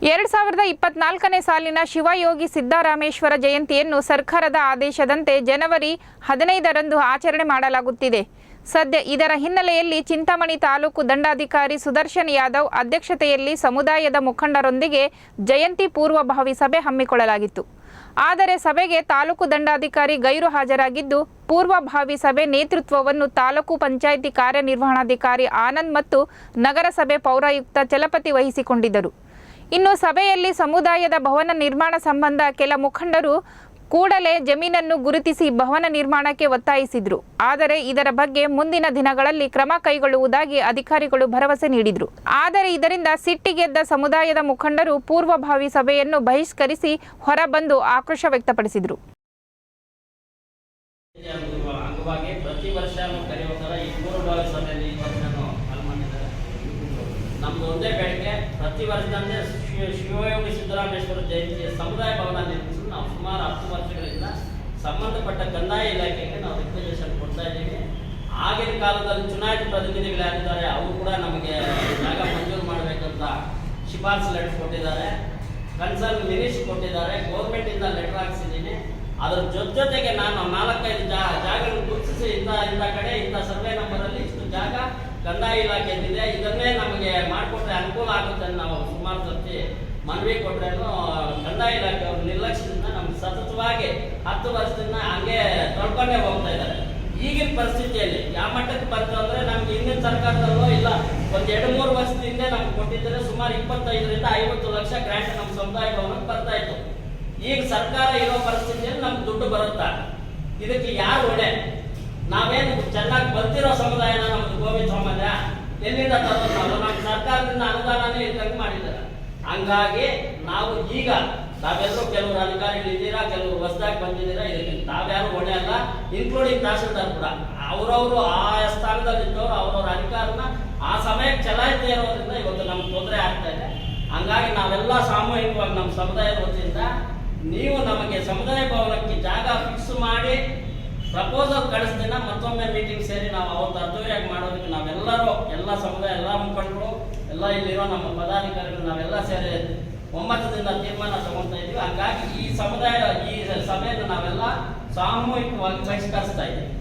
2024ನೇ ಸಾಲಿನ ಶಿವಯೋಗಿ ಸಿದ್ದರಾಮೇಶ್ವರ ಜಯಂತಿಯನ್ನು ಸರ್ಕಾರದ ಆದೇಶದಂತೆ ಜನವರಿ 15ರಂದು ಆಚರಣೆ ಮಾಡಲಾಗುತ್ತಿದೆ. ಸದ್ಯ ಇದರ ಹಿನ್ನೆಲೆಯಲ್ಲಿ ಚಿಂತಾಮಣಿ ತಾಲೂಕು ದಂಡಾಧಿಕಾರಿ ಸುದರ್ಶನ್ ಯಾದವ್ ಅಧ್ಯಕ್ಷತೆಯಲ್ಲಿ ಸಮುದಾಯದ ಮುಖಂಡರೊಂದಿಗೆ ಜಯಂತಿ ಪೂರ್ವಭಾವಿ ಸಭೆ ಹಮ್ಮಿಕೊಳ್ಳಲಾಗಿತ್ತು. ಆದರೆ ಸಭೆಗೆ ತಾಲೂಕು ದಂಡಾಧಿಕಾರಿ ಗೈರು ಹಾಜರಾಗಿದ್ದು, ಪೂರ್ವಭಾವಿ ಸಭೆ ನೇತೃತ್ವವನ್ನು ತಾಲೂಕು ಪಂಚಾಯಿತಿ ಕಾರ್ಯನಿರ್ವಹಣಾಧಿಕಾರಿ ಆನಂದ್ ಮತ್ತು ನಗರಸಭೆ ಪೌರಾಯುಕ್ತ ಚಲಪತಿ ವಹಿಸಿಕೊಂಡಿದ್ದರು. ಇನ್ನು ಸಭೆಯಲ್ಲಿ ಸಮುದಾಯದ ಭವನ ನಿರ್ಮಾಣ ಸಂಬಂಧ ಕೆಲ ಮುಖಂಡರು ಕೂಡಲೇ ಜಮೀನನ್ನು ಗುರುತಿಸಿ ಭವನ ನಿರ್ಮಾಣಕ್ಕೆ ಒತ್ತಾಯಿಸಿದರು. ಆದರೆ ಇದರ ಬಗ್ಗೆ ಮುಂದಿನ ದಿನಗಳಲ್ಲಿ ಕ್ರಮ ಕೈಗೊಳ್ಳುವುದಾಗಿ ಅಧಿಕಾರಿಗಳು ಭರವಸೆ ನೀಡಿದರು. ಆದರೆ ಇದರಿಂದ ಸಿಟ್ಟಿಗೆದ್ದ ಸಮುದಾಯದ ಮುಖಂಡರು ಪೂರ್ವಭಾವಿ ಸಭೆಯನ್ನು ಬಹಿಷ್ಕರಿಸಿ ಹೊರಬಂದು ಆಕ್ರೋಶ ವ್ಯಕ್ತಪಡಿಸಿದರು. ನಮ್ದು ಒಂದೇ ಬೇಡಿಕೆ, ಪ್ರತಿ ವರ್ಷದಂತೆ ಶಿವಯೋಗಿ ಸಿದ್ದರಾಮೇಶ್ವರ ಜಯಂತಿಯ ಸಮುದಾಯ ಭವನ ನಿರ್ಮಿಸಲು ನಾವು ಸುಮಾರು 10 ವರ್ಷಗಳಿಂದ ಸಂಬಂಧಪಟ್ಟ ಕಂದಾಯ ಇಲಾಖೆಗೆ ನಾವು ರಿಕ್ವೆಜೇಷನ್ ಕೊಡ್ತಾ ಇದ್ದೀವಿ. ಆಗಿನ ಕಾಲದಲ್ಲಿ ಚುನಾಯಿತ ಪ್ರತಿನಿಧಿಗಳು ಯಾರಿದ್ದಾರೆ ಅವರು ಕೂಡ ನಮಗೆ ಜಾಗ ಮಂಜೂರು ಮಾಡಬೇಕಂತ ಶಿಫಾರಸು ಲೆಟರ್ ಕೊಟ್ಟಿದ್ದಾರೆ, ಕನ್ಸರ್ನ್ ಮಿನಿಸ್ಟರ್ ಕೊಟ್ಟಿದ್ದಾರೆ, ಗೌರ್ಮೆಂಟಿಂದ ಲೆಟರ್ ಹಾಕ್ಸಿದ್ದೀನಿ. ಅದ್ರ ಜೊತೆಗೆ ನಾನು 4-5 ಜಾಗಗಳನ್ನು ಗುರುತಿಸಿ ಇಂಥ ಕಡೆ ಇಂಥ ಸರ್ವೆ ನಂಬರಲ್ಲಿ ಇಷ್ಟು ಜಾಗ ಕಂದಾಯ ಇಲಾಖೆದಿದೆ, ಇದನ್ನೇ ನಮಗೆ ಮಾಡಿಕೊಟ್ರೆ ಅನುಕೂಲ ಆಗುತ್ತೆ. ನಾವು ಸುಮಾರು ಸರ್ತಿ ಮನವಿ ಕೊಟ್ರೇನು ಕಂದಾಯ ಇಲಾಖೆಯವರು ನಿರ್ಲಕ್ಷ್ಯದಿಂದ ನಮ್ಗೆ ಸತತವಾಗಿ 10 ವರ್ಷದಿಂದ ಹಂಗೆ ತೊಳ್ಕೊಂಡೇ ಹೋಗ್ತಾ ಇದ್ದಾರೆ. ಈಗಿನ ಪರಿಸ್ಥಿತಿಯಲ್ಲಿ ಯಾವ ಮಟ್ಟಕ್ಕೆ ಬರ್ತದೆ ಅಂದ್ರೆ, ನಮ್ಗೆ ಹಿಂದಿನ ಸರ್ಕಾರದಲ್ಲೋ ಇಲ್ಲ ಒಂದು 2-3 ವರ್ಷದಿಂದ ನಮ್ಗೆ ಕೊಟ್ಟಿದ್ದರೆ ಸುಮಾರು 25ರಿಂದ 50 ಲಕ್ಷ ಗ್ರಾಂಟ್ ನಮ್ಮ ಸಮುದಾಯ ಭವನಕ್ಕೆ ಬರ್ತಾ ಇತ್ತು. ಈಗ ಸರ್ಕಾರ ಇರೋ ಪರಿಸ್ಥಿತಿಯಲ್ಲಿ ನಮ್ಗೆ ದುಡ್ಡು ಬರುತ್ತಾ? ಇದಕ್ಕೆ ಯಾರು ಹೊಣೆ? ನಾವೇನು ಚೆನ್ನಾಗಿ ಬರ್ತಿರೋ ಸಮುದಾಯನ ನಮ್ದು ಗೋವಿಂದ ಸಮಾಜ ಎಲ್ಲಿಂದ ತರೋದು? ನಾವು ನಮ್ಮ ಸರ್ಕಾರದಿಂದ ಅನುದಾನನೇ ಇದ್ದಂಗೆ ಮಾಡಿದ್ದಾರೆ. ಹಂಗಾಗಿ ನಾವು ಈಗ ನಾವೆಲ್ಲರೂ ಕೆಲವರು ಅಧಿಕಾರಿಗಳಿದ್ದೀರಾ, ಕೆಲವರು ಹೊಸದಾಗಿ ಬಂದಿದ್ದೀರಾ, ಇದಕ್ಕೆ ನಾವ್ಯಾರು ಹೊಣೆ ಅಲ್ಲ, ಇನ್ಕ್ಲೂಡಿಂಗ್ ತಹಸೀಲ್ದಾರ್ ಕೂಡ. ಅವರವರು ಆ ಸ್ಥಾನದಲ್ಲಿದ್ದವರು ಅವರವ್ರ ಅಧಿಕಾರನ ಆ ಸಮಯಕ್ಕೆ ಚಲಾಯಿಸದೇ ಇರೋದ್ರಿಂದ ಇವತ್ತು ನಮ್ಗೆ ತೊಂದರೆ ಆಗ್ತಾ ಇದೆ. ಹಂಗಾಗಿ ನಾವೆಲ್ಲ ಸಾಮೂಹಿಕವಾಗಿ ನಮ್ಮ ಸಮುದಾಯದ ವತಿಯಿಂದ ನೀವು ನಮಗೆ ಸಮುದಾಯ ಭವನಕ್ಕೆ ಜಾಗ ಫಿಕ್ಸ್ ಮಾಡಿ ಪ್ರಪೋಸಲ್ ಕಳಿಸ್ದಿನ ಮತ್ತೊಮ್ಮೆ ಮೀಟಿಂಗ್ ಸೇರಿ ನಾವು ಅವತ್ತು ಅದ್ದೂರಿಯಾಗಿ ಮಾಡೋದಕ್ಕೆ ನಾವೆಲ್ಲರೂ ಎಲ್ಲ ಸಮುದಾಯ ಎಲ್ಲ ಮುಖಂಡರು ಎಲ್ಲ ಇಲ್ಲಿರೋ ನಮ್ಮ ಪದಾಧಿಕಾರಿಗಳು ನಾವೆಲ್ಲ ಸೇರಿ ಒಮ್ಮತದಿಂದ ತೀರ್ಮಾನ ತಗೊಳ್ತಾ ಇದ್ದೀವಿ. ಹಂಗಾಗಿ ಈ ಸಮುದಾಯ ಈ ಸಭೆಯನ್ನು ನಾವೆಲ್ಲ ಸಾಮೂಹಿಕವಾಗಿ ಬಹಿಷ್ಕರಿಸ್ತಾ ಇದ್ದೀವಿ.